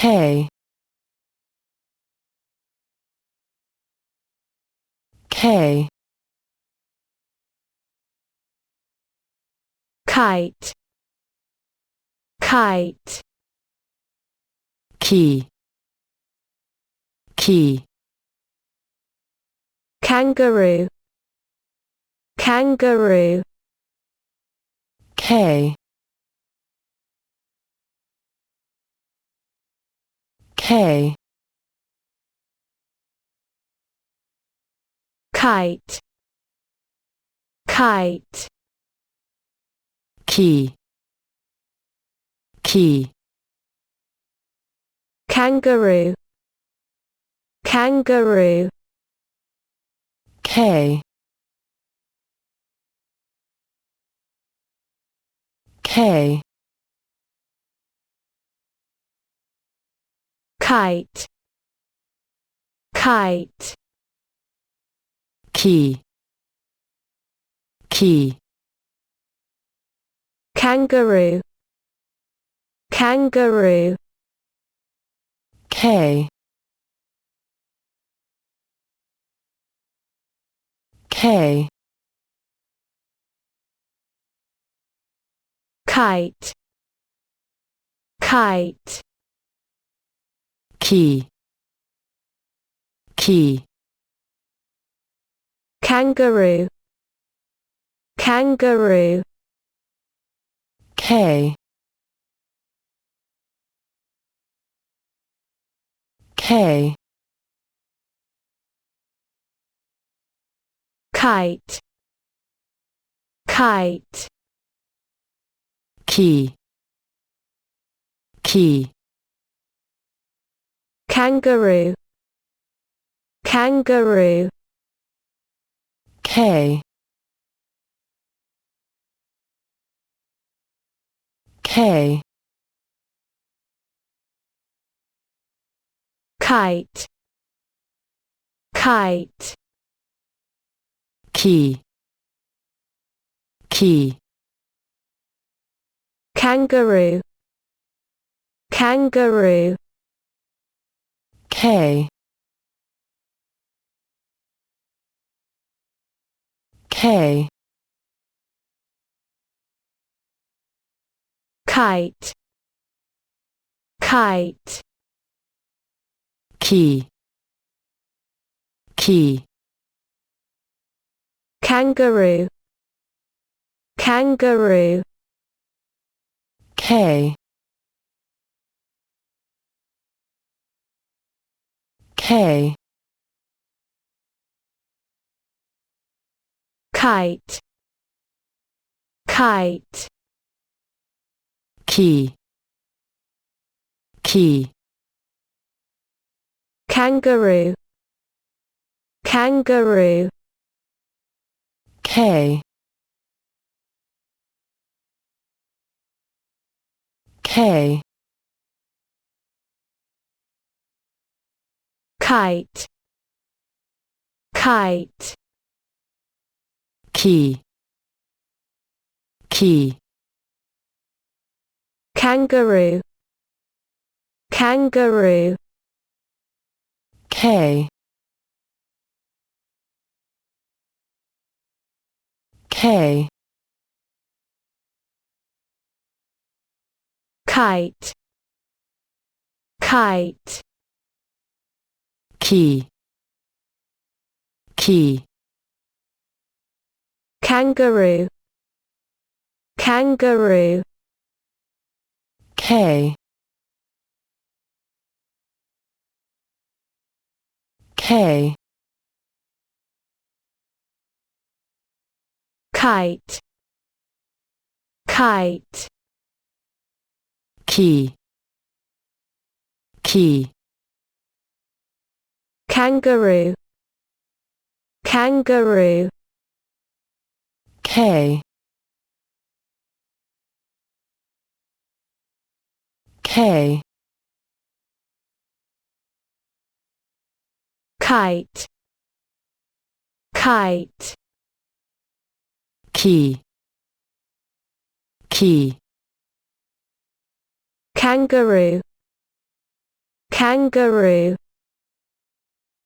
K K kite, kite, key key kangaroo, kangaroo, K K kite, kite, key key kangaroo, kangaroo, K K kite, kite, key key kangaroo, kangaroo, K K kite, kite, key key kangaroo, kangaroo, K K kite, kite, key key kangaroo, kangaroo, K K kite, kite, key key kangaroo, kangaroo, K K kite, kite, key key kangaroo, kangaroo, K K kite, kite, key key kangaroo, kangaroo, K K kite, kite, key key kangaroo, kangaroo, K K kite, kite, key key kangaroo, kangaroo, K K kite, kite, key key kangaroo, kangaroo, K K kite, kite, key key kangaroo, kangaroo,